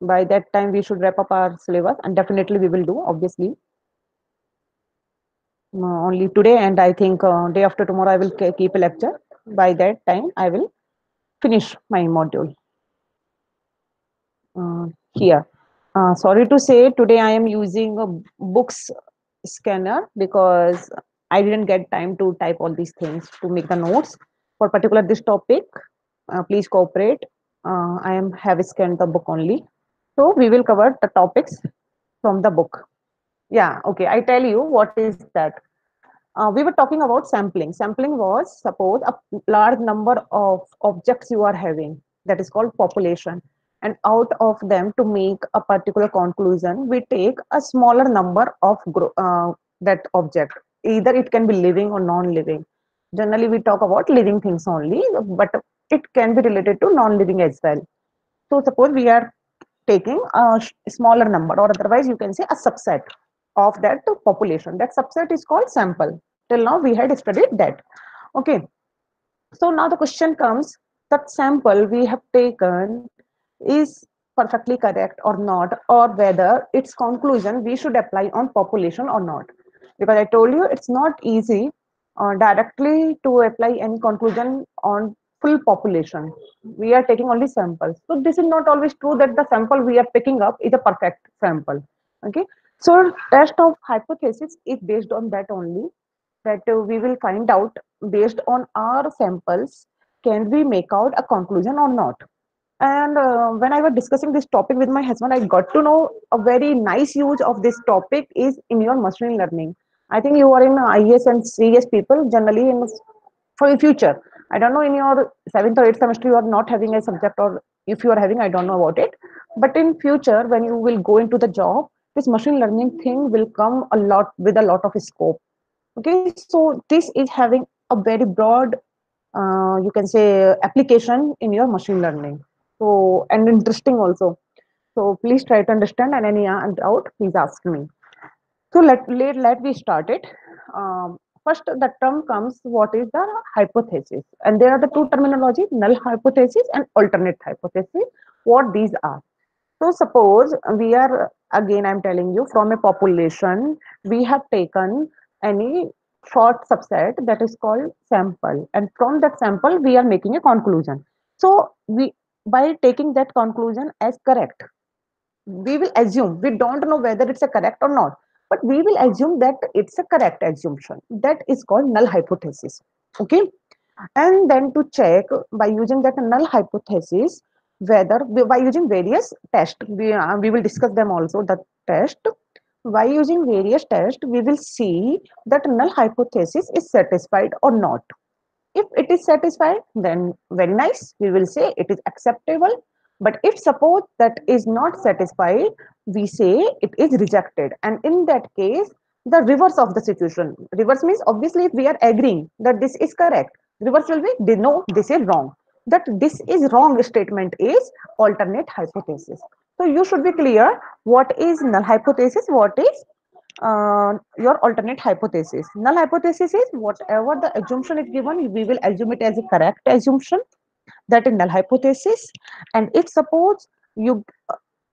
By that time, we should wrap up our syllabus, and definitely we will do, obviously. Only today, and I think day after tomorrow, I will keep a lecture. By that time, I will finish my module here. Sorry to say, today I am using a books scanner because I didn't get time to type all these things to make the notes for particular this topic. Please cooperate. I am have scanned the book only, so we will cover the topics from the book. Yeah, okay. I tell you what is that. We were talking about sampling. Sampling was suppose a large number of objects you are having, that is called population, and out of them to make a particular conclusion, we take a smaller number of that object. Either it can be living or non-living. Generally, we talk about living things only, but it can be related to non-living as well. So suppose we are taking a smaller number, or otherwise you can say a subset of that population. That subset is called sample. Till now we had studied that. Okay. So now the question comes, that sample we have taken is perfectly correct or not, or whether its conclusion we should apply on population or not. Because I told you it's not easy directly to apply any conclusion on full population. We are taking only samples. So this is not always true that the sample we are picking up is a perfect sample. Okay. So test of hypothesis is based on that only, that we will find out based on our samples, can we make out a conclusion or not. And when I was discussing this topic with my husband, I got to know a very nice use of this topic is in your machine learning. I think you are in IES and CES people generally in for the future. I don't know in your seventh or eighth semester you are not having a subject, or if you are having, I don't know about it. But in future, when you will go into the job, this machine learning thing will come a lot with a lot of scope. Okay, so this is having a very broad, you can say, application in your machine learning. So, and interesting also. So please try to understand, and any doubt, please ask me. So let we start it. First, the term comes, what is the hypothesis? And there are the two terminology, null hypothesis and alternate hypothesis. What these are? So suppose we are, again I'm telling you, from a population, we have taken any short subset that is called sample. And from that sample, we are making a conclusion. So we, by taking that conclusion as correct, we will assume, we don't know whether it's a correct or not, but we will assume that it's a correct assumption. That is called null hypothesis. Okay. And then to check by using that null hypothesis, whether by using various tests, we will discuss them also, the test. By using various tests, we will see that null hypothesis is satisfied or not. If it is satisfied, then very nice, we will say it is acceptable. But if suppose that is not satisfied, we say it is rejected. And in that case, the reverse of the situation. Reverse means obviously if we are agreeing that this is correct, reverse will be no, this is wrong. That this is wrong statement is alternate hypothesis. So you should be clear what is null hypothesis, what is your alternate hypothesis. Null hypothesis is whatever the assumption is given, we will assume it as a correct assumption. That is null hypothesis. And if suppose you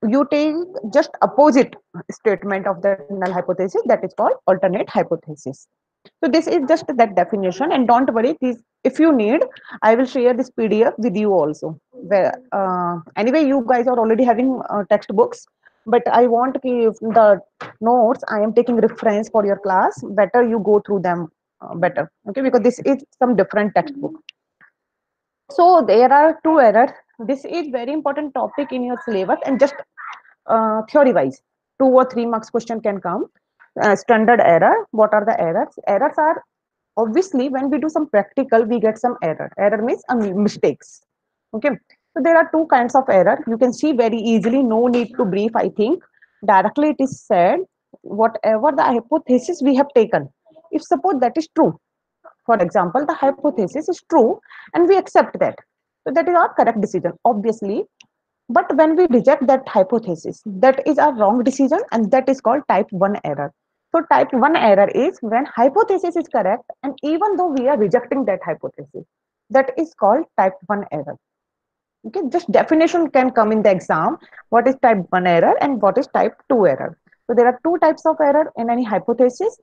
you take just opposite statement of that null hypothesis, that is called alternate hypothesis. So this is just that definition, and don't worry, please, if you need, I will share this PDF with you also. Where anyway, you guys are already having textbooks, but I want the notes I am taking reference for your class. Better you go through them better, okay? Because this is some different textbook. So there are two errors. This is very important topic in your syllabus, and just theory wise, 2 or 3 marks question can come. Standard error. What are the errors? Errors are obviously when we do some practical, we get some error. Error means mistakes. Okay. So there are two kinds of error. You can see very easily. No need to brief. I think directly it is said whatever the hypothesis we have taken. If suppose that is true, for example, the hypothesis is true and we accept that. So that is our correct decision, obviously. But when we reject that hypothesis, that is a wrong decision, and that is called type 1 error. So type 1 error is when hypothesis is correct and even though we are rejecting that hypothesis, that is called type 1 error. Okay, just definition can come in the exam. What is type 1 error and what is type 2 error? So there are two types of error in any hypothesis.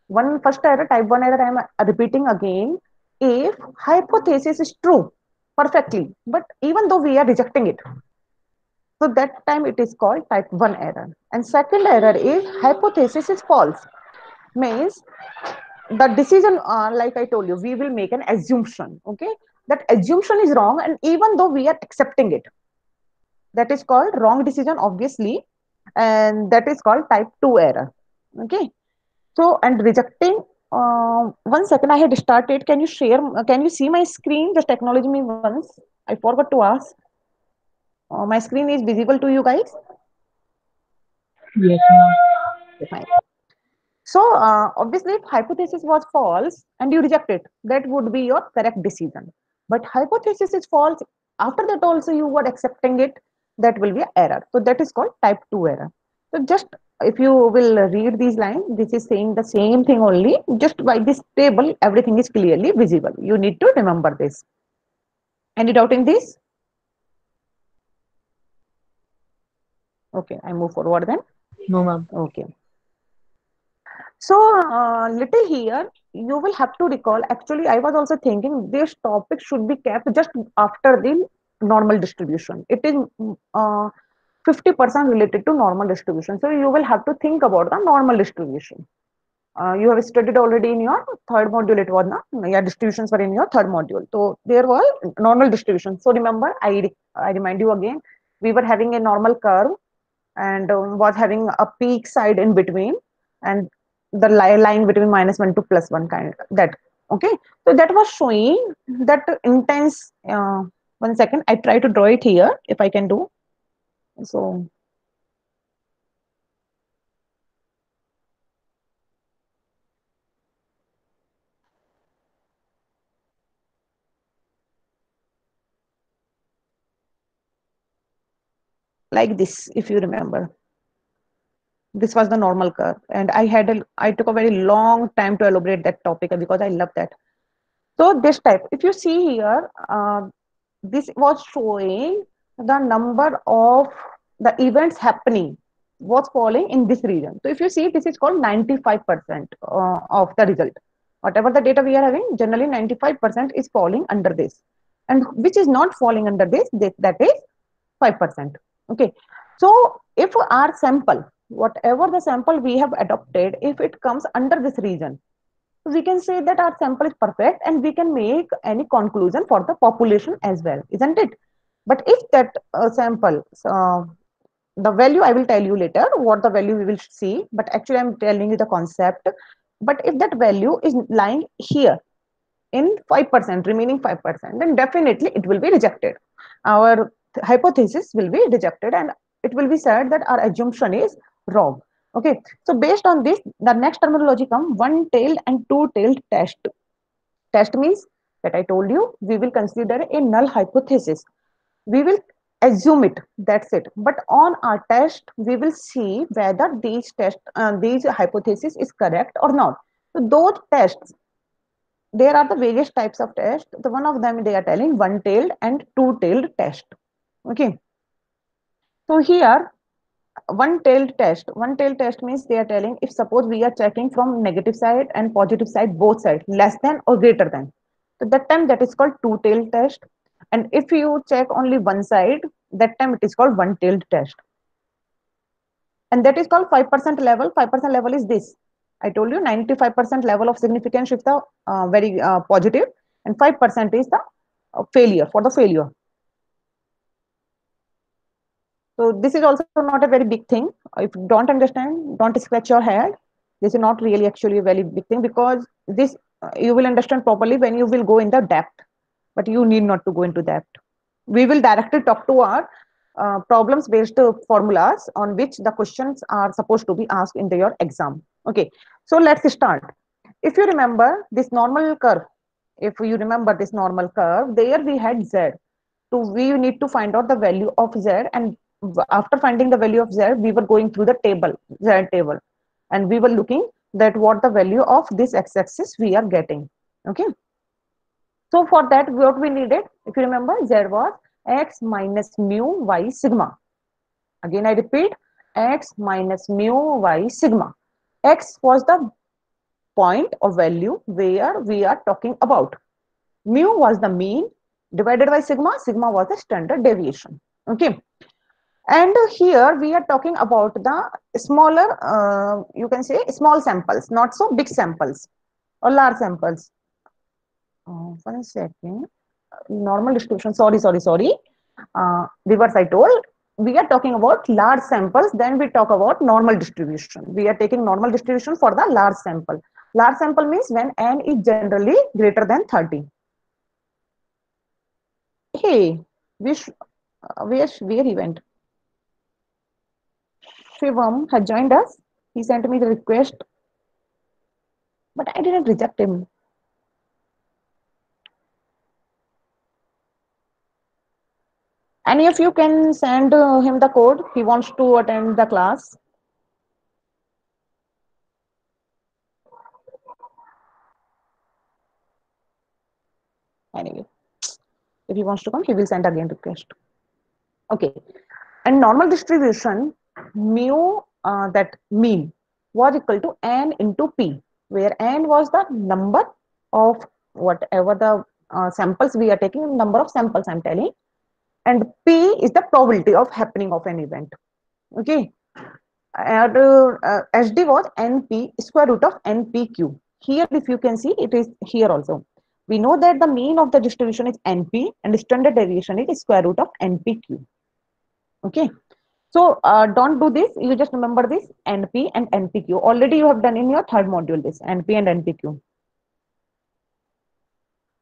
One first error, type 1 error, I am repeating again. If hypothesis is true perfectly, but even though we are rejecting it, so that time it is called type 1 error. And second error is hypothesis is false. Means the decision, like I told you, we will make an assumption. Okay, that assumption is wrong, and even though we are accepting it, that is called wrong decision, obviously, and that is called type 2 error. Okay, so and rejecting. 1 second, I had started. Can you share? Can you see my screen? Just acknowledge me once. I forgot to ask. My screen is visible to you guys. Yes, ma'am. Fine. So obviously, if hypothesis was false and you reject it, that would be your correct decision. But hypothesis is false. After that, also you were accepting it. That will be an error. So that is called type 2 error. So just if you will read these lines, this is saying the same thing only. Just by this table, everything is clearly visible. You need to remember this. Any doubt in this? Okay, I move forward then. No, ma'am. Okay. So, little here, you will have to recall. Actually, I was also thinking this topic should be kept just after the normal distribution. It is 50% related to normal distribution. So, you will have to think about the normal distribution. You have studied already in your third module, it was not? Yeah, distributions were in your third module. So, there was normal distribution. So, remember, I remind you again, we were having a normal curve and was having a peak side in between and the line between -1 to +1 kind that. Okay, so that was showing that intense. 1 second, I try to draw it here if I can do so. Like this, if you remember, this was the normal curve, and I took a very long time to elaborate that topic because I love that. So this type, if you see here, this was showing the number of the events happening was falling in this region. So if you see, this is called 95% of the result. Whatever the data we are having, generally 95% is falling under this. And which is not falling under this that is 5%. Okay. So if our sample, whatever the sample we have adopted, if it comes under this region, we can say that our sample is perfect and we can make any conclusion for the population as well, isn't it? But if that sample, the value I will tell you later what the value we will see, but actually I'm telling you the concept. But if that value is lying here in 5%, remaining 5%, then definitely it will be rejected. Our hypothesis will be rejected and it will be said that our assumption is wrong. Okay, so based on this, the next terminology come one-tailed and two-tailed test. Test means that I told you we will consider a null hypothesis. We will assume it. That's it. But on our test, we will see whether these hypothesis is correct or not. So those tests, there are the various types of tests. The one of them they are telling one-tailed and two-tailed test. Okay. So here one tail test means they are telling if suppose we are checking from negative side and positive side both sides less than or greater than, so that time that is called two tail test. And if you check only one side, that time it is called one tailed test, and that is called 5% level. 5% level is this, I told you 95% level of significance is the very positive, and 5% is the failure for the failure. So this is also not a very big thing. If you don't understand, don't scratch your head. This is not really actually a very big thing because this you will understand properly when you will go in the depth. But you need not to go into depth. We will directly talk to our problems-based formulas on which the questions are supposed to be asked in your exam. Okay, so let's start. If you remember this normal curve, if you remember this normal curve, there we had z. So we need to find out the value of z, and after finding the value of z, we were going through the table, z table, and we were looking that what the value of this x-axis we are getting. Okay. So for that, what we needed, if you remember, z was x minus mu y sigma. Again, I repeat, x minus mu y sigma. X was the point or value where we are talking about. Mu was the mean divided by sigma. Sigma was the standard deviation. Okay. And here we are talking about the smaller, you can say small samples, not so big samples or large samples. 1 second. Normal distribution. Sorry. Reverse I told. We are talking about large samples, then we talk about normal distribution. We are taking normal distribution for the large sample. Large sample means when n is generally greater than 30. Hey, Vish, where he went? Shivam had joined us. He sent me the request, but I didn't reject him. Any of you can send him the code. He wants to attend the class. Anyway, if he wants to come, he will send again request. Okay. And normal distribution, mu, that mean, was equal to n into p, where n was the number of whatever the samples we are taking, number of samples I'm telling, and p is the probability of happening of an event. Okay. And SD was np square root of npq. Here, if you can see, it is here also. We know that the mean of the distribution is np and the standard deviation is square root of npq. Okay. So don't do this. You just remember this NP and NPQ. Already you have done in your third module this NP and NPQ.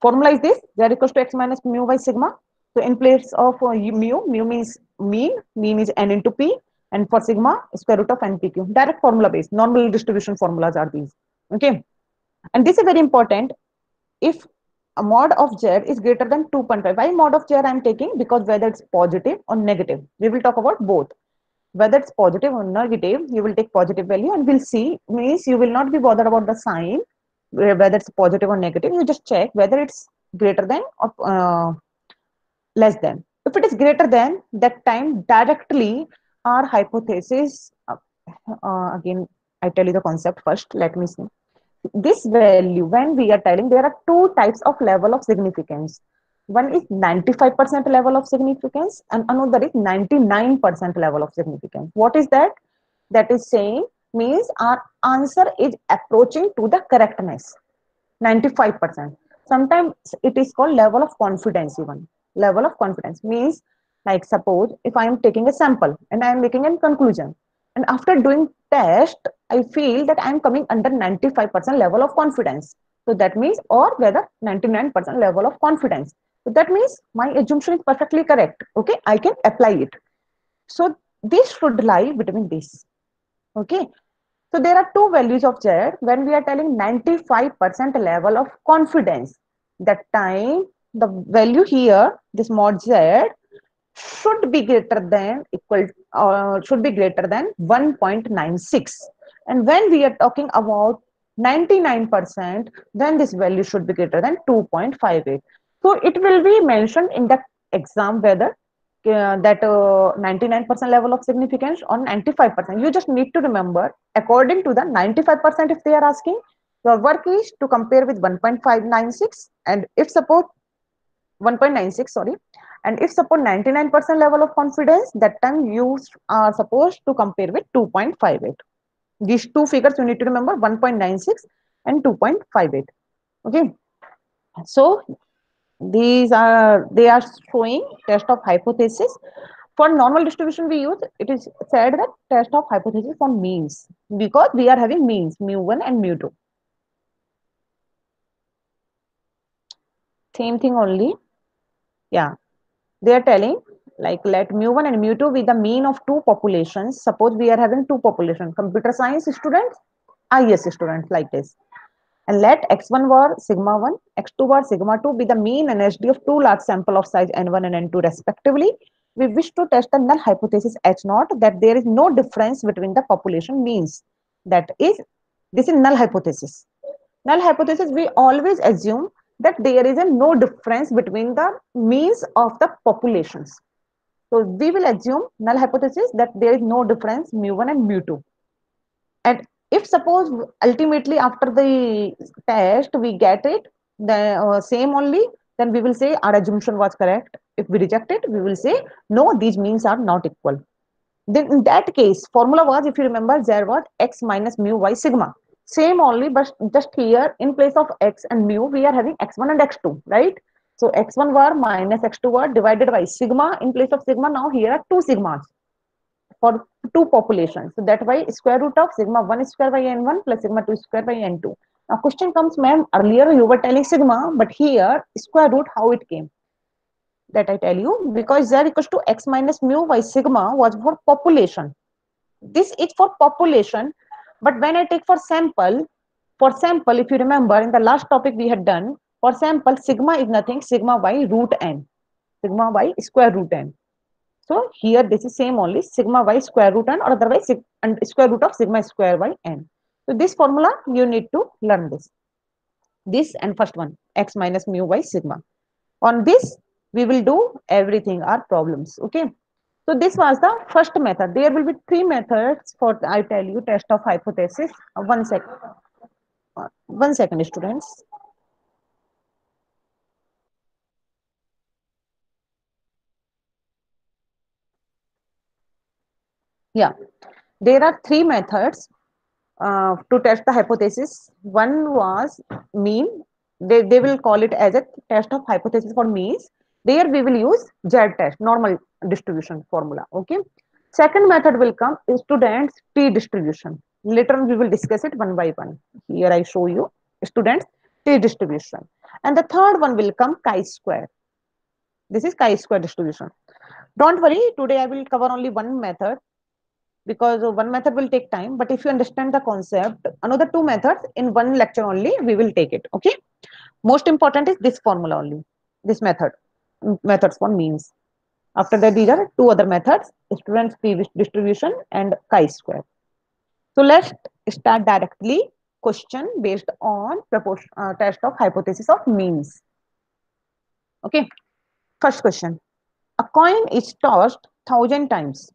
Formalize this. Z equals to x minus mu by sigma. So in place of mu means mean is n into p, and for sigma square root of NPQ. Direct formula based. Normal distribution formulas are these. Okay. And this is very important. If a mod of Z is greater than 2.5, why mod of Z I am taking? Because whether it's positive or negative, we will talk about both. Whether it's positive or negative, you will take positive value, and we'll see, means you will not be bothered about the sign, whether it's positive or negative. You just check whether it's greater than or less than. If it is greater than, that time directly our hypothesis, again I tell you the concept first, let me see. This value, when we are telling, there are two types of level of significance. One is 95% level of significance and another is 99% level of significance. What is that? That is saying, means our answer is approaching to the correctness. 95%. Sometimes it is called level of confidence even. Level of confidence means, like suppose if I am taking a sample and I am making a conclusion, and after doing test, I feel that I am coming under 95% level of confidence. So that means, or whether 99% level of confidence. So that means my assumption is perfectly correct. Okay, I can apply it. So this should lie between this. Okay, so there are two values of Z. When we are telling 95% level of confidence, that time the value here, this mod Z, should be greater than equal, should be greater than 1.96. And when we are talking about 99%, then this value should be greater than 2.58. So it will be mentioned in the exam whether that 99% level of significance or 95%. You just need to remember according to the 95%. If they are asking, your work is to compare with 1.596, and if suppose 1.96, sorry, and if suppose 99% level of confidence, that time you are supposed to compare with 2.58. These two figures you need to remember, 1.96 and 2.58. Okay, so these are, they are showing test of hypothesis. For normal distribution we use, it is said that test of hypothesis for means, because we are having means mu1 and mu2. Same thing only. Yeah, they are telling, like, let mu1 and mu2 be the mean of two populations. Suppose we are having two populations, computer science students, IS students, like this. And let x1 var sigma 1, x2 var sigma 2 be the mean and SD of two large sample of size n1 and n2 respectively. We wish to test the null hypothesis H naught, that there is no difference between the population means. That is, this is null hypothesis. Null hypothesis, we always assume that there is a no difference between the means of the populations. So we will assume null hypothesis that there is no difference mu1 and mu2. And if suppose ultimately after the test we get it the same only, then we will say our assumption was correct. If we reject it, we will say no, these means are not equal. Then in that case, formula was, if you remember, there was x minus mu y sigma. Same only, but just here in place of x and mu, we are having x1 and x2, right? So x1 var minus x2 var divided by sigma. In place of sigma, now here are two sigmas for two populations. So that why square root of sigma 1 square by n1 plus sigma 2 square by n2. Now question comes, ma'am, earlier you were telling sigma, but here square root, how it came? That I tell you, because z equals to x minus mu by sigma was for population. This is for population, but when I take for sample, if you remember in the last topic we had done, for sample, sigma is nothing, sigma by root n, sigma by square root n. So here this is same only, sigma by square root n, or otherwise and square root of sigma square by n. So this formula you need to learn this and first one, x minus mu by sigma. On this we will do everything, our problems. Okay, so this was the first method. There will be three methods for, I tell you, test of hypothesis. 1 second, 1 second, students. Yeah, there are three methods to test the hypothesis. One was mean. They will call it as a test of hypothesis for means. There we will use Z test, normal distribution formula. Okay. Second method will come students T distribution. Later on we will discuss it one by one. Here I show you students T distribution. And the third one will come chi-square. This is chi-square distribution. Don't worry, today I will cover only one method because one method will take time. But if you understand the concept, another two methods in one lecture only, we will take it. Okay. Most important is this formula only, this method, methods for means. After that, these are two other methods, students P distribution and chi-square. So let's start directly. Question based on proportion test of hypothesis of means. Okay. First question. A coin is tossed 1,000 times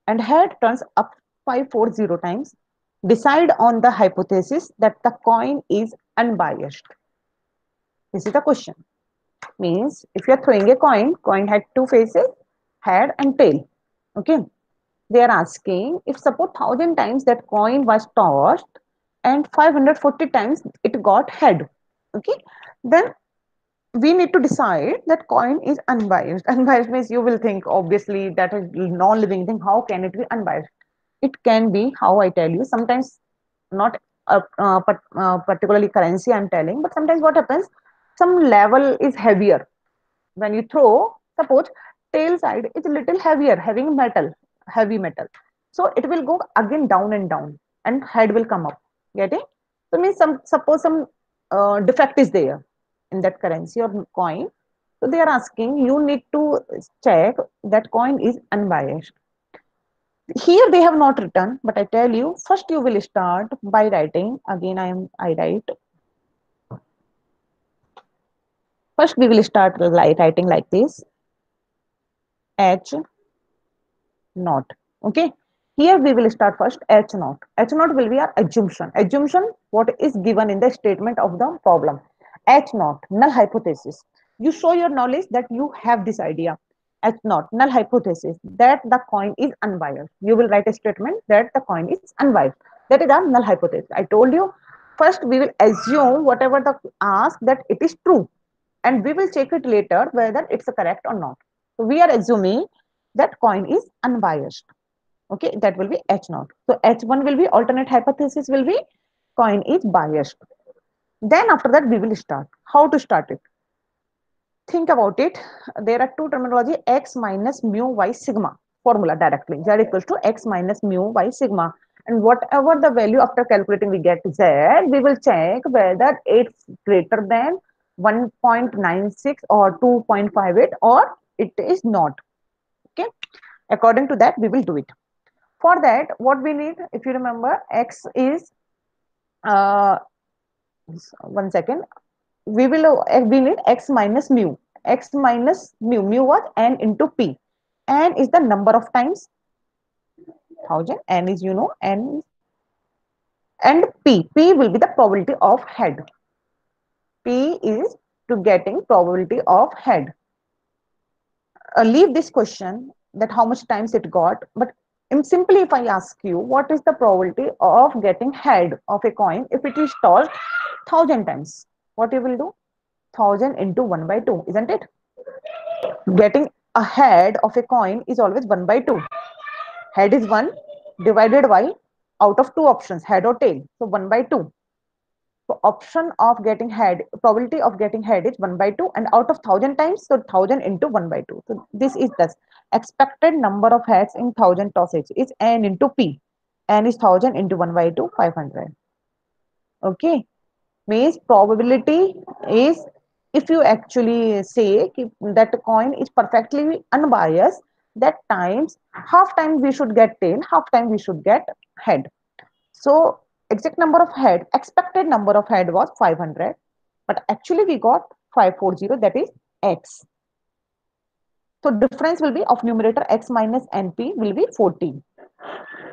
and head turns up 540 times. Decide on the hypothesis that the coin is unbiased. This is the question. Means if you are throwing a coin had two faces, head and tail. Okay. They are asking if suppose 1,000 times that coin was tossed and 540 times it got head. Okay. Then we need to decide that coin is unbiased. Unbiased means you will think obviously that is non-living thing. How can it be unbiased? It can be, how I tell you, sometimes not particularly currency I'm telling, but sometimes what happens, some level is heavier. When you throw, suppose tail side is a little heavier, having metal, heavy metal. So it will go again down and head will come up. Getting? So means suppose some defect is there in that currency or coin. So they are asking you need to check that coin is unbiased. Here they have not written, but I tell you, first you will start by writing. Again, I write. First we will start writing like this. H naught. Okay. Here we will start first H naught. H naught will be our assumption. Assumption, what is given in the statement of the problem. H naught, null hypothesis. You show your knowledge that you have this idea. H naught, null hypothesis, that the coin is unbiased. You will write a statement that the coin is unbiased. That is our null hypothesis. I told you, first we will assume whatever the ask that it is true. And we will check it later whether it's correct or not. So we are assuming that coin is unbiased. Okay, that will be H naught. So H1 will be alternate hypothesis will be coin is biased. Then after that we will start. How to start it? Think about it. There are two terminology, x minus mu y sigma formula directly. Z equals to x minus mu y sigma. And whatever the value after calculating we get Z, we will check whether it's greater than 1.96 or 2.58 or it is not. Okay. According to that, we will do it. For that, what we need, if you remember, x is, uh, 1 second, we need x minus mu. X minus mu. Mu was n into p. N is the number of times 1000. N is, n, and p. P will be the probability of head. P is to getting probability of head. Leave this question that how much times it got, but simply if I ask you what is the probability of getting head of a coin if it is tossed 1000 times, what you will do? 1000 into 1 by 2, isn't it? Getting a head of a coin is always 1 by 2. Head is 1 divided by out of two options, head or tail. So 1 by 2. So option of getting head, probability of getting head is 1 by 2, and out of 1000 times, so 1000 into 1 by 2. So this is the expected number of heads in 1000 tosses is n into p. N is 1000 into 1 by 2, 500. Okay. Means probability is, if you actually say that the coin is perfectly unbiased, that times half time we should get tail, half time we should get head. So exact number of head, expected number of head was 500, but actually we got 540, that is x. So difference will be of numerator x minus np will be 14.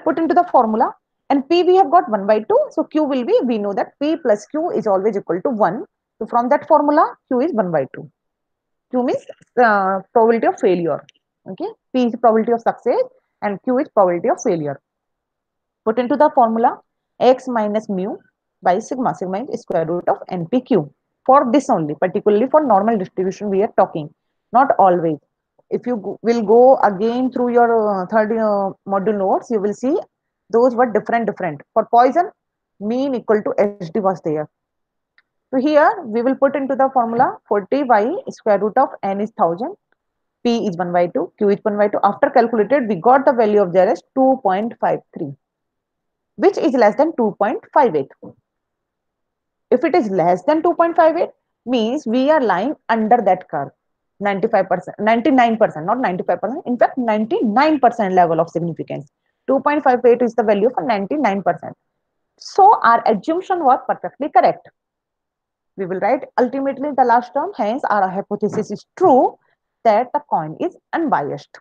Put into the formula, and p we have got 1 by 2, so q will be, we know that p plus q is always equal to 1. So from that formula, q is 1 by 2. Q means probability of failure. Okay, p is probability of success and q is probability of failure. Put into the formula, x minus mu by sigma. Sigma is square root of npq. For this only, particularly for normal distribution we are talking, not always. If you will go again through your third module notes, you will see those were different. For poison, mean equal to hd was there. So here we will put into the formula 40 by square root of n is 1000, p is 1 by 2, q is 1 by 2. After calculated, we got the value of there as 2.53, which is less than 2.58. If it is less than 2.58, means we are lying under that curve. 95%, 99%, not 95%, in fact 99% level of significance. 2.58 is the value for 99%. So our assumption was perfectly correct. We will write ultimately the last term, hence our hypothesis is true that the coin is unbiased.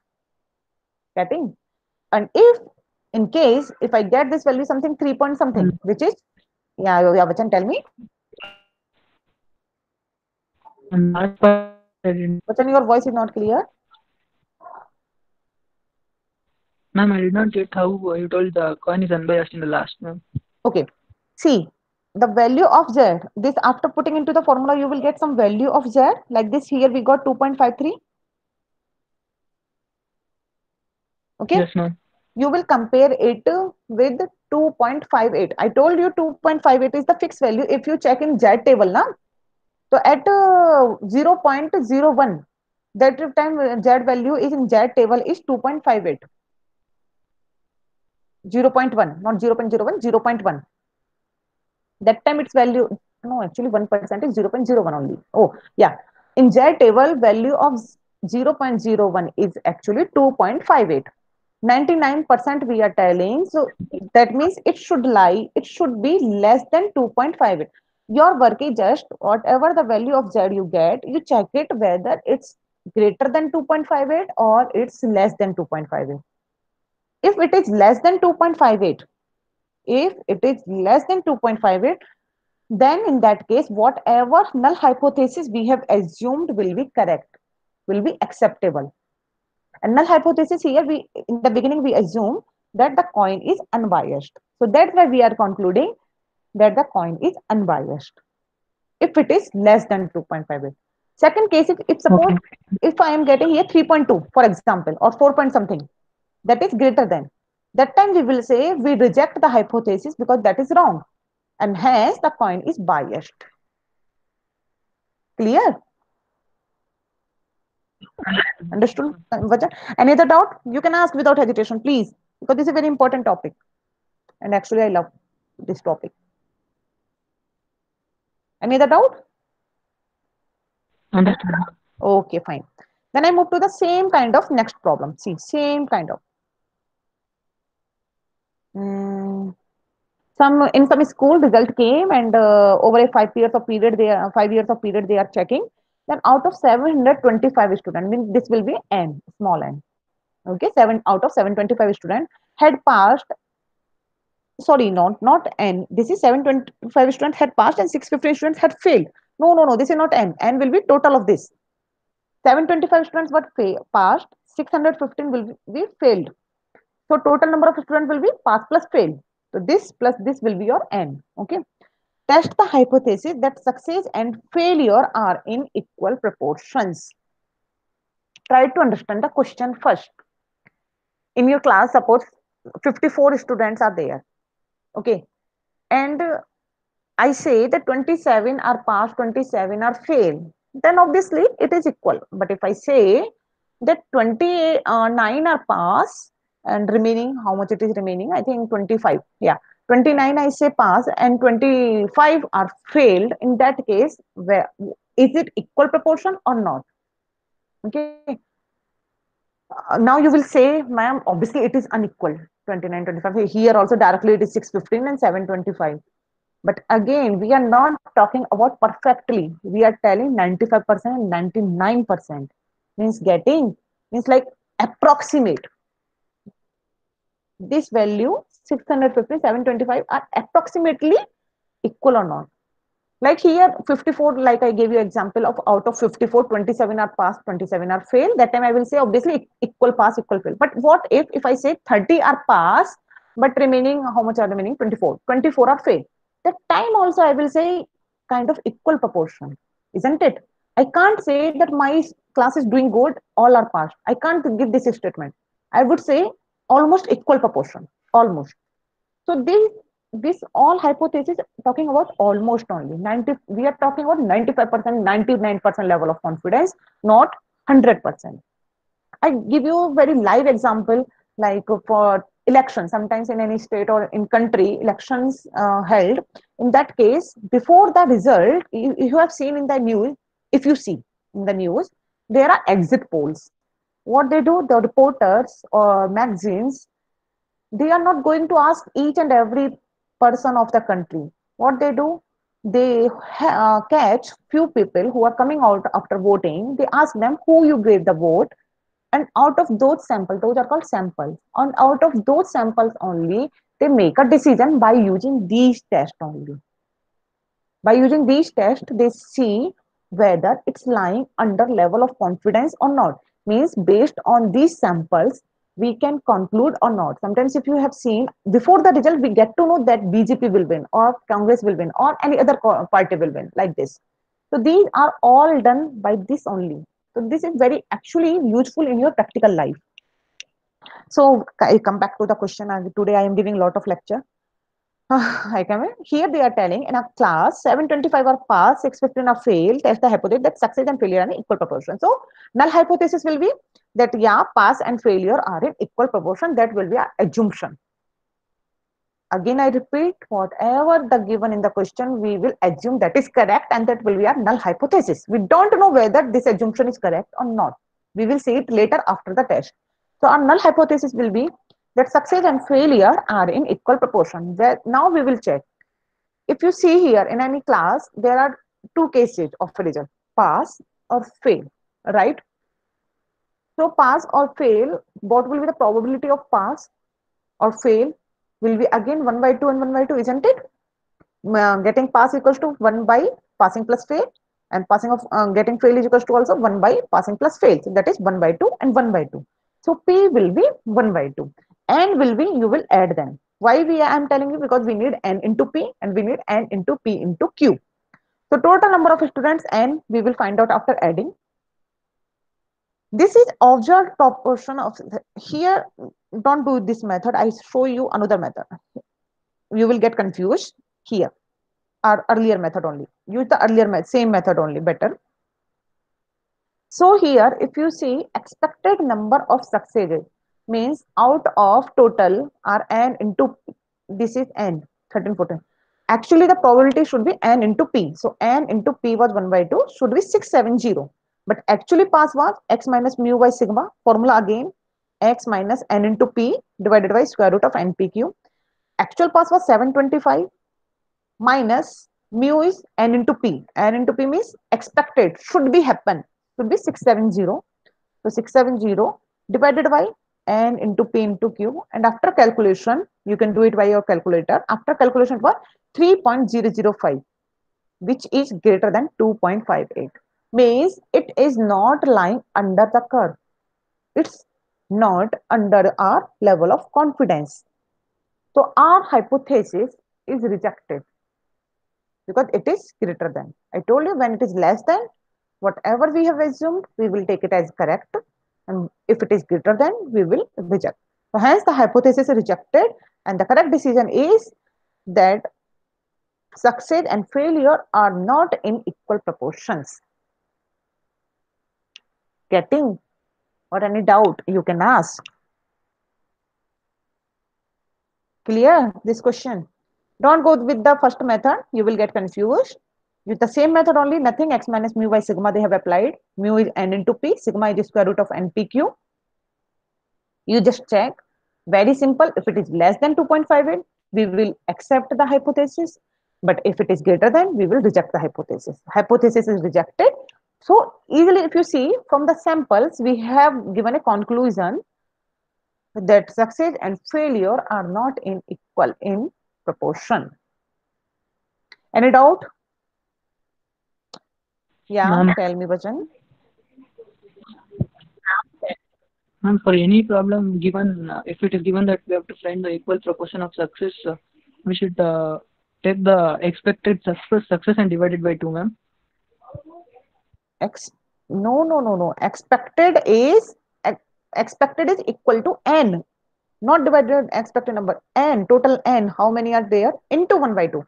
Getting? And if in case if I get this value something 3 point something, which is, yeah, Vachan, tell me. Vachan, your voice is not clear. Ma'am, I did not get how you told the coin is unbiased in the last, ma'am. Okay. See, the value of z, this after putting into the formula, you will get some value of z. Like this, here we got 2.53. Okay. Yes, ma'am. You will compare it with 2.58. I told you 2.58 is the fixed value. If you check in Z table, na, so at 0.01, that time Z value is in Z table is 2.58. 0.1, not 0.01, 0.1. That time its value, no, actually 1% is 0.01 only. Oh, yeah. In Z table, value of 0.01 is actually 2.58. 99% we are telling, so that means it should lie, it should be less than 2.58. Your work is just whatever the value of z you get, you check it whether it's greater than 2.58 or it's less than 2.58. If it is less than 2.58, if it is less than 2.58, then in that case whatever null hypothesis we have assumed will be correct, will be acceptable. And null hypothesis here, we in the beginning we assume that the coin is unbiased. So that's why we are concluding that the coin is unbiased if it is less than 2.58. Second case, if suppose if I am getting here 3.2, for example, or 4 point something, that is greater than, that time we will say we reject the hypothesis because that is wrong, and hence the coin is biased. Clear? Understood? Any other doubt? You can ask without hesitation, please, because this is a very important topic. And actually, I love this topic. Any other doubt? Understood. Okay, fine. Then I move to the same kind of next problem. See, same kind of. Some in some school result came, and over a 5 years of period, 5 years of period they are checking. Then out of 725 students, means this will be n, small n. Okay, 7 out of 725 students had passed. Sorry, not n. This is 725 students had passed and 650 students had failed. No, no, no. This is not n. N will be total of this. 725 students were passed. 615 will be failed. So total number of students will be pass plus fail. So this plus this will be your n. Okay. Test the hypothesis that success and failure are in equal proportions. Try to understand the question first. In your class, suppose 54 students are there. Okay. And I say that 27 are pass, 27 are fail. Then obviously it is equal. But if I say that 29 are pass and remaining, how much it is remaining? I think 25. Yeah. 29 I say pass and 25 are failed. In that case, where is it equal proportion or not? Okay. Now you will say, ma'am, obviously it is unequal. 29, 25. Here also directly it is 615 and 725. But again, we are not talking about perfectly. We are telling 95% and 99%. Means getting, means like approximate. This value 650, 725 are approximately equal or not. Like here 54, like I gave you example of out of 54, 27 are pass, 27 are fail. That time I will say obviously equal pass, equal fail. But what if I say 30 are pass, but remaining, how much are remaining? 24. 24 are fail. That time also I will say kind of equal proportion, isn't it? I can't say that my class is doing good, all are passed. I can't give this statement. I would say almost equal proportion, almost. So this all hypothesis talking about almost only 90. We are talking about 95%, 99% level of confidence, not 100%. I give you a very live example, like for election. Sometimes in any state or in country, elections held. In that case, before the result, you have seen in the news. If you see in the news, there are exit polls. What they do, the reporters or magazines, they are not going to ask each and every person of the country. What they do, they catch few people who are coming out after voting. They ask them who you gave the vote, and out of those samples, those are called samples, and out of those samples only they make a decision by using these tests only. By using these tests, they see whether it's lying under level of confidence or not. Means based on these samples, we can conclude or not. Sometimes if you have seen before the result, we get to know that BJP will win or Congress will win or any other party will win, like this. So these are all done by this only. So this is very actually useful in your practical life. So I come back to the question. Today I am giving a lot of lecture. I come in. Here they are telling in a class 725 are pass, 615 are fail. Test the hypothesis that success and failure are in equal proportion. So null hypothesis will be that yeah, pass and failure are in equal proportion. That will be an assumption. Again, I repeat, whatever the given in the question, we will assume that is correct, and that will be a null hypothesis. We don't know whether this assumption is correct or not. We will see it later after the test. So our null hypothesis will be that success and failure are in equal proportion. Now we will check. If you see here in any class, there are two cases of result, pass or fail, right? So pass or fail, what will be the probability of pass or fail? Will be again 1 by 2 and 1 by 2, isn't it? Getting pass equals to 1 by passing plus fail, and passing of getting fail is equals to also 1 by passing plus fail. So that is 1 by 2 and 1 by 2. So P will be 1 by 2. N will be, you will add them. Why I am telling you? Because we need N into P and we need N into P into Q. So total number of students N we will find out after adding. This is observed proportion of here. Don't do this method. I show you another method. You will get confused here. Our earlier method only. Use the earlier same method only, better. So here, if you see expected number of successes, means out of total are n into, this is n, 13, 14. Actually, the probability should be n into p. So n into p was 1 by 2, should be 670. But actually pass was x minus mu by sigma, formula again, x minus n into p divided by square root of npq. Actual pass was 725 minus mu is n into p. N into p means expected, should be happen, should be 670. So 670 divided by n into p into q, and after calculation, you can do it by your calculator. After calculation it was 3.005, which is greater than 2.58. Means it is not lying under the curve. It's not under our level of confidence. So our hypothesis is rejected because it is greater than. I told you when it is less than, whatever we have assumed, we will take it as correct. And if it is greater than, we will reject. So hence the hypothesis is rejected, and the correct decision is that success and failure are not in equal proportions. Getting or any doubt you can ask? Clear this question? Don't go with the first method, you will get confused. With the same method only, nothing, x minus mu by sigma they have applied. Mu is n into p, sigma is square root of npq. You just check. Very simple. If it is less than 2.58, we will accept the hypothesis. But if it is greater than, we will reject the hypothesis. Hypothesis is rejected. So easily, if you see from the samples, we have given a conclusion that success and failure are not in equal in proportion. Any doubt? Yeah, Ma'am, tell me, Bhajan. ma'am, for any problem given, if it is given that we have to find the equal proportion of success, we should take the expected success and divide it by 2, ma'am. Ex no, no, no, no. Expected is equal to n, not divided expected number n, total n. How many are there? Into 1 by 2.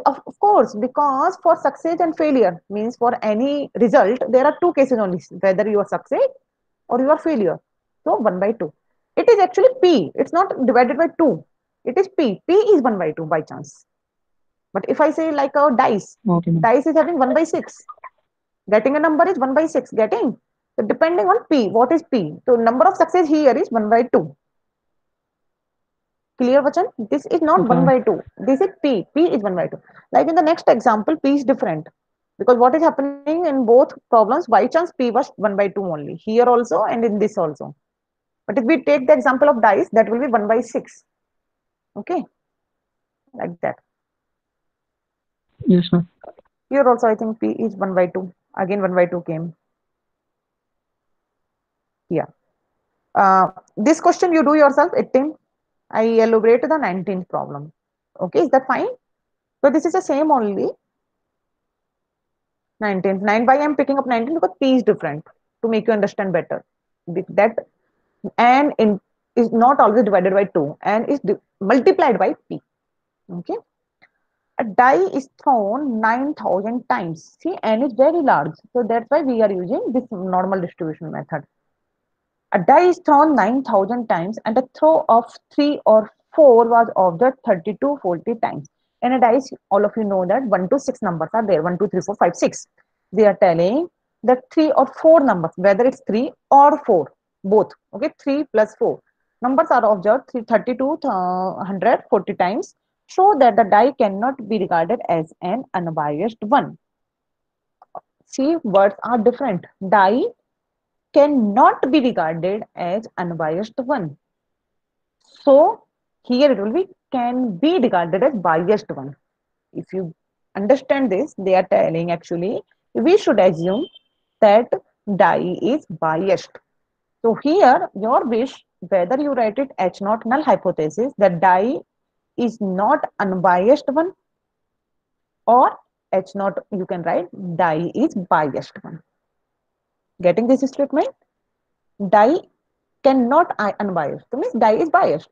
Of course, because for success and failure means for any result, there are two cases only, whether you are success or you are failure. So 1 by 2. It is actually p. It's not divided by 2. It is p. P is 1 by 2 by chance. But if I say like a dice, Okay, ma'am. dice is having 1 by 6. Getting a number is 1 by 6. Getting? So depending on p, what is p? So number of success here is 1 by 2. Clear, Vachan? This is not Okay, 1 ma'am. by 2. This is P. P is 1 by 2. Like in the next example, P is different. Because what is happening in both problems, by chance P was 1 by 2 only. Here also and in this also. But if we take the example of dice, that will be 1 by 6. Okay, like that. Yes, ma'am. Here also I think P is 1 by 2. Again 1 by 2 came. Yeah. This question you do yourself, 18. I elaborate the 19th problem. Okay, is that fine? So this is the same only. 19th. 9 by I'm picking up 19 because P is different to make you understand better. That n in, is not always divided by 2 and is multiplied by P. Okay. A die is thrown 9,000 times. See, n is very large. So that's why we are using this normal distribution method. A die is thrown 9,000 times and a throw of 3 or 4 was observed 30 to 40 times. In a dice, all of you know that 1 to 6 numbers are there. 1, 2, 3, 4, 5, 6. They are telling that 3 or 4 numbers, whether it's 3 or 4, both. Okay, 3 plus 4. Numbers are observed 30 to 140 times. Show that the die cannot be regarded as an unbiased one. See, words are different. Die cannot be regarded as unbiased one. So here it will be can be regarded as biased one. If you understand this, they are telling actually we should assume that die is biased. So here your wish, whether you write it H naught null hypothesis that die is not unbiased one, or H naught you can write die is biased one. Getting this statement? Die cannot unbiased. So means die is biased.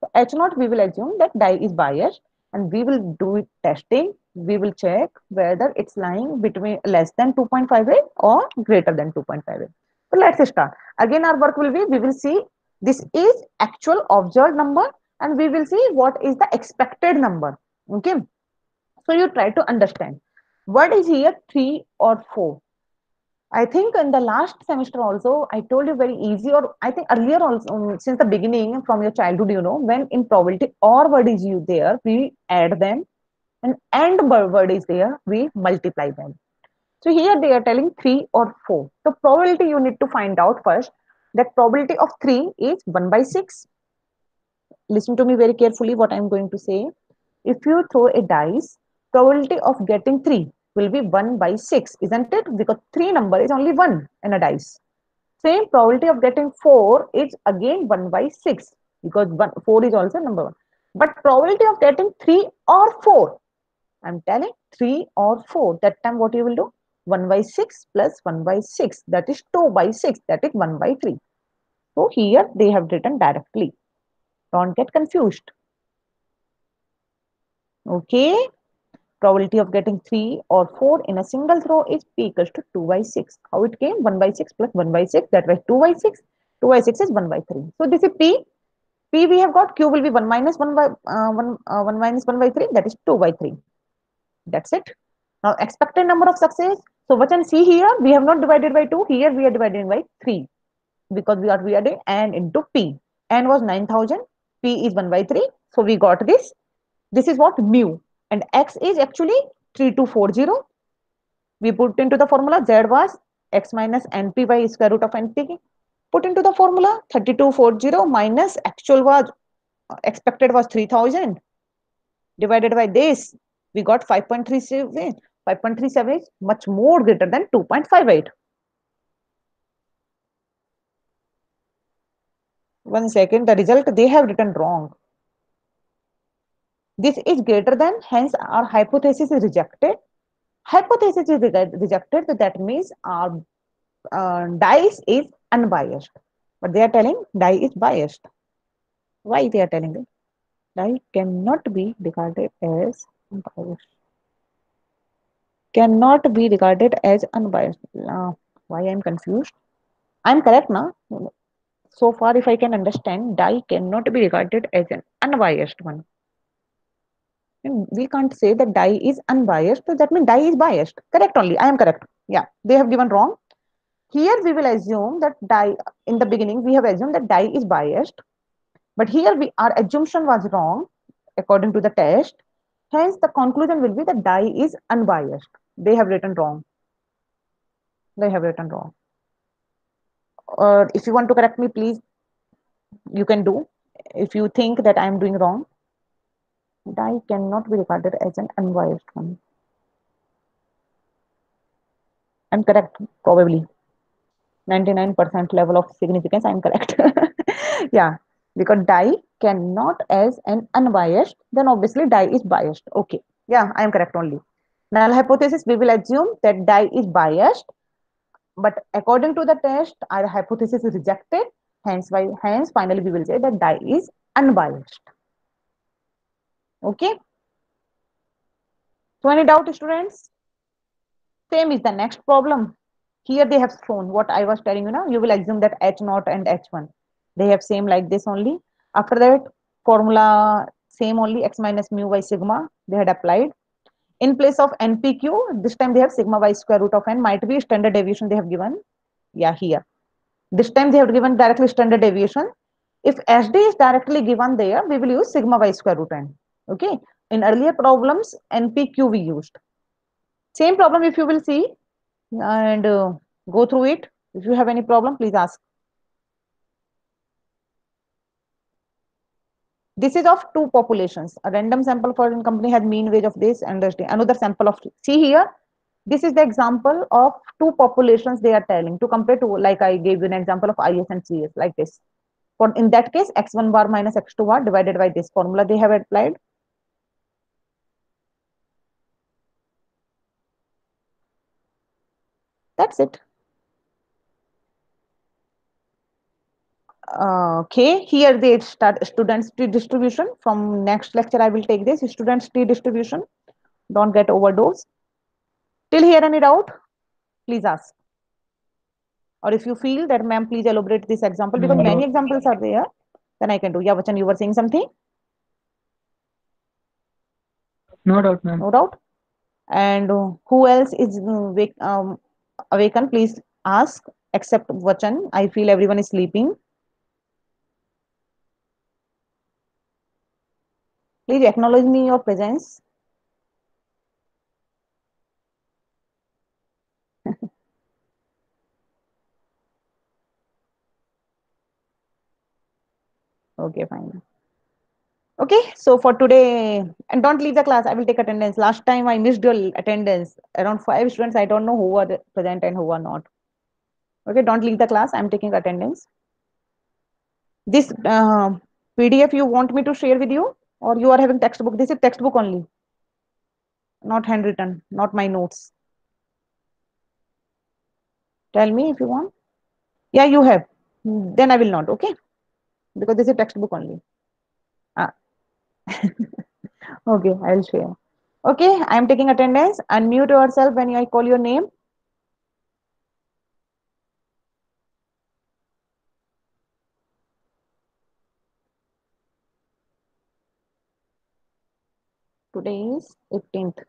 So H naught we will assume that die is biased and we will do testing. We will check whether it's lying between less than 2.58 or greater than 2.58. So let's start. Again our work will be, we will see this is actual observed number and we will see what is the expected number. Okay. So you try to understand. What is here 3 or 4? I think in the last semester also, I told you very easy, or I think earlier also, since the beginning from your childhood, when in probability or word is you there, we add them, and word is there, we multiply them. So here they are telling 3 or 4. So probability you need to find out first that probability of 3 is 1 by 6. Listen to me very carefully what I am going to say. If you throw a dice, probability of getting 3 will be 1 by 6, isn't it? Because 3 number is only 1 in a dice. Same probability of getting 4 is again 1 by 6 because 4 is also number 1. But probability of getting 3 or 4, I'm telling 3 or 4, that time what you will do? 1 by 6 plus 1 by 6, that is 2 by 6, that is 1 by 3. So here they have written directly. Don't get confused. Okay. Probability of getting 3 or 4 in a single throw is p equals to 2 by 6. How it came? 1 by 6 plus 1 by 6, that was 2 by 6. 2 by 6 is 1 by 3. So this is p. P we have got, q will be 1 minus 1 by 1 minus 1 by 3, that is 2 by 3. That's it. Now expected number of success. So what can see here? We have not divided by 2. Here we are dividing by 3 because we are doing n into p. N was 9,000. P is 1 by 3. So we got this. This is what mu. And x is actually 3240. We put into the formula. Z was x minus np by square root of np. Put into the formula 3240 minus actual was expected was 3000 divided by this. We got 5.37. 5.37 is much more greater than 2.58. One second, the result they have written wrong. This is greater than, hence our hypothesis is rejected. Hypothesis is rejected, so that means our dice is unbiased. But they are telling die is biased. Why they are telling it? Die cannot be regarded as unbiased. Cannot be regarded as unbiased. Why I'm confused? I'm correct now. So far, if I can understand, die cannot be regarded as an unbiased one. And we can't say that die is unbiased, so that means die is biased. Correct only. I am correct. Yeah, they have given wrong. Here we will assume that die, in the beginning we have assumed that die is biased, but here our assumption was wrong according to the test. Hence, the conclusion will be that die is unbiased. They have written wrong. They have written wrong. Or if you want to correct me, please, you can do. If you think that I am doing wrong, die cannot be regarded as an unbiased one. I'm correct, probably. 99% level of significance, I'm correct. Yeah, because die cannot as an unbiased, then obviously die is biased. Okay, yeah, I am correct only. Null hypothesis, we will assume that die is biased, but according to the test, our hypothesis is rejected. Hence, finally, we will say that die is unbiased. Okay. So, any doubt, students? Same is the next problem. Here they have shown what I was telling you now. You will assume that H0 and H1. They have same like this only. After that, formula same only, x minus mu by sigma. They had applied. In place of NPQ, this time they have sigma by square root of n. Might be standard deviation they have given. Yeah, here. This time they have given directly standard deviation. If SD is directly given there, we will use sigma by square root n. Okay. In earlier problems, NPQ we used. Same problem if you will see and go through it. If you have any problem, please ask. This is of two populations. A random sample for in company has mean wage of this and another sample of. See here, this is the example of two populations they are telling to compare to, like I gave you an example of IS and CS like this. For in that case, x1 bar minus x2 bar divided by this formula they have applied. That's it. Okay, here they start students tree distribution. From next lecture, I will take this students tree distribution. Don't get overdose. Till here, any doubt? Please ask. Or if you feel that, ma'am, please elaborate this example because No many doubt. examples are there, then I can do. Yeah, Vachan, you were saying something? No doubt, ma'am. No doubt. And who else is awaken, please ask. Except Vachan, I feel everyone is sleeping. Please acknowledge me your presence. Okay, fine. Okay, so for today, and don't leave the class. I will take attendance. Last time I missed your attendance. Around 5 students. I don't know who are present and who are not. Okay, don't leave the class. I'm taking attendance. This PDF you want me to share with you, or you are having textbook? This is textbook only, not handwritten, not my notes. Tell me if you want. Yeah, you have. Then I will not. Okay, because this is textbook only. Ah. Okay, I'll share. Okay, I am taking attendance. Unmute yourself when I call your name. Today is 18th.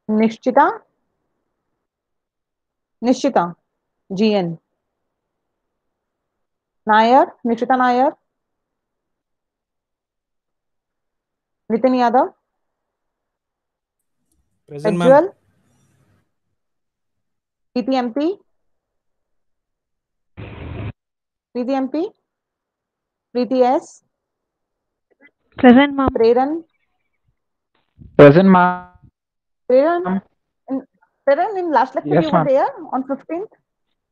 Nishchita, Nishchita, GN. Nair, Nishchita Nair, Nitin Yadav, Present, ma'am. Ajwal, Preeti MP, Preeti MP, Preeti S, Present, ma'am. Preran, Present, ma'am. Preran, in, Preran, in last lecture Yes, you were ma'am. there on 15th.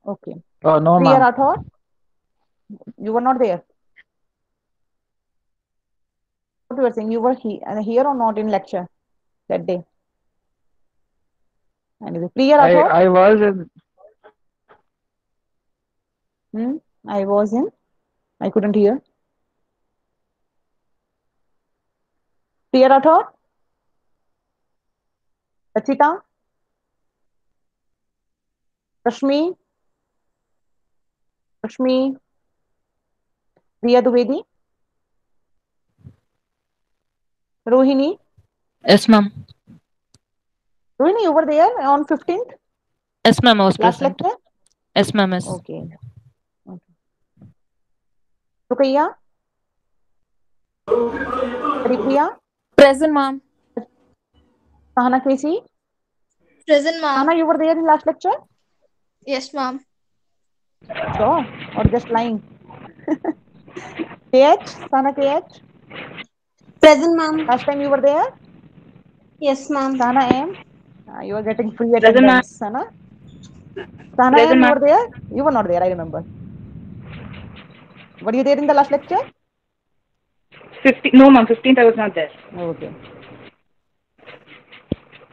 Okay. No, Priya ma'am. Rathod, you were not there. What you were saying? You were here or not in lecture that day? Anyway, Priya Rathod. I was in, Hmm? I was in. I couldn't hear. Priya Rathod, Rachita, Rashmi, Rashmi, Priya Duvedi, Rohini. Yes, ma'am. Rohini, you were there on 15th Yes, ma'am. I was last present. lecture. Yes, ma'am. Yes. Okay. Okay. Rukaiya, Haripriya, Present, ma'am. Sahana Kesi. Present, ma'am. Sahana, you were there in last lecture? Yes, ma'am. Sure. Or just lying? KH, Sahana KH. Present, ma'am. Last time you were there? Yes, ma'am. Sahana M. You are getting free Present, ma'am. attendance, Sahana. Sahana Present, M, you ma'am. were there? You were not there, I remember. Were you there in the last lecture? 15. No, ma'am. 15th I was not there. Okay.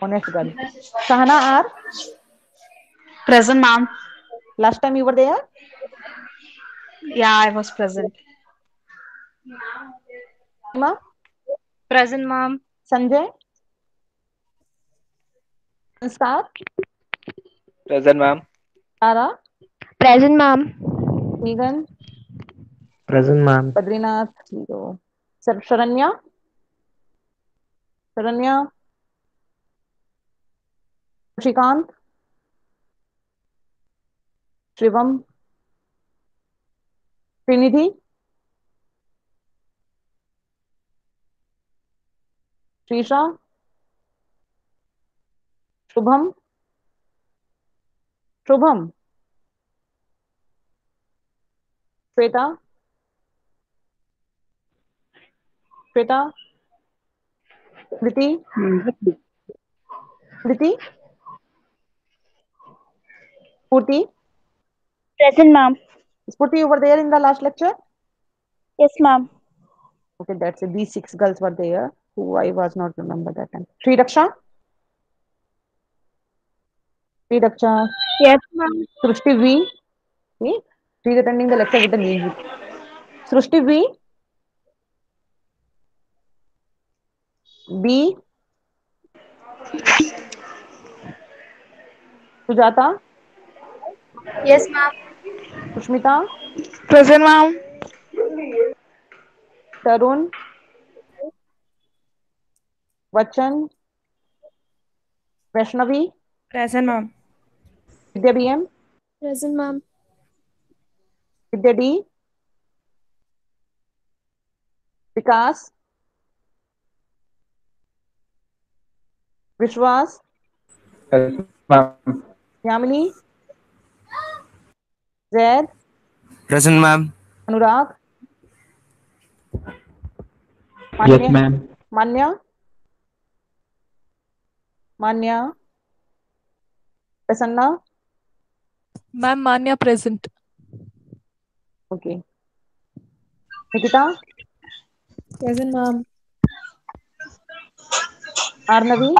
Honest girl. Sahana R, Present, ma'am. last time you were there? Yeah, I was present. Seema, Present, ma'am. Sanjay, Sanskar, present, ma'am. Tara, Present, ma'am. Megan, Present, ma'am. Badrinath, Hero. Sharanya, Sharanya, Shikant, Shivam, Trinidhi, Trisha, Shubham, Shubham, Shweta, Shweta, Kriti, Kriti, Spurti. Present, ma'am. Spurti, you were there in the last lecture? Yes, ma'am. Okay, that's it. These 6 girls were there who I was not remember that time. Sri Raksha, Sri Raksha, Yes, ma'am. Srushti V. See, she is attending the lecture with the music. Srushti V, B, Sujata, Yes, ma'am. Sushmita, Present, ma'am. Tarun, Vachan, Vaishnavi, Present, ma'am. Vidya BM, Present, ma'am. Vidya D, Vikas, Vishwas, Yes, ma'am. Yamini, Zaid, Present, ma'am. Anurag, Yes, Manya, ma'am. Manya, Manya, Prasanna. Ma'am, Manya present. Okay. Nikita, Present, ma'am. Arnavi,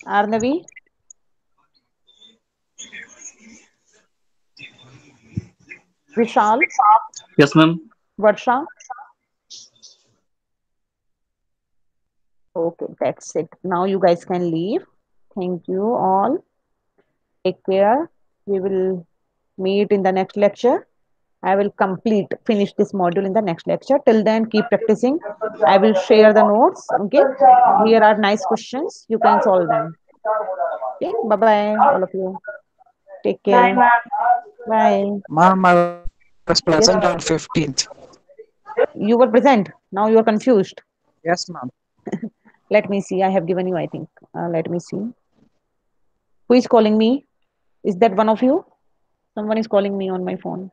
Arnavi, Vishal, Yes, ma'am. Varsha. Okay, that's it. Now you guys can leave. Thank you all. Take care. We will meet in the next lecture. I will finish this module in the next lecture. Till then, keep practicing. I will share the notes. Okay. Here are nice questions. You can solve them. Okay. Bye bye, all of you. Take Bye, care. ma'am. Bye. Ma'am, I was Yes. present on 15th. You were present. Now you are confused. Yes, ma'am. Let me see. I have given you, I think. Let me see. Who is calling me? Is that one of you? Someone is calling me on my phone.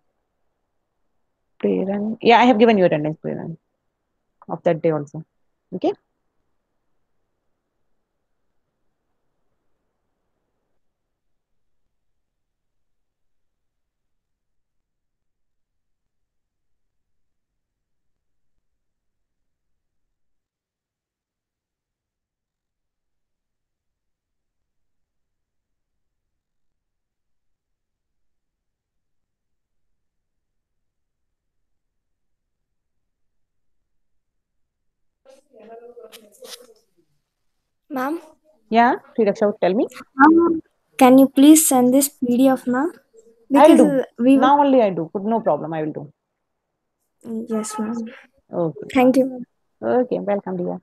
Preran. Yeah, I have given you attendance, Preran, of that day also. Okay. Ma'am, Yeah, Sridaksha, tell me. can you please send this PDF, ma'am? I'll Because do. we will. Now only I do. No problem. I will do. Yes, ma'am. Okay. Thank you, ma'am. Okay. Welcome, dear.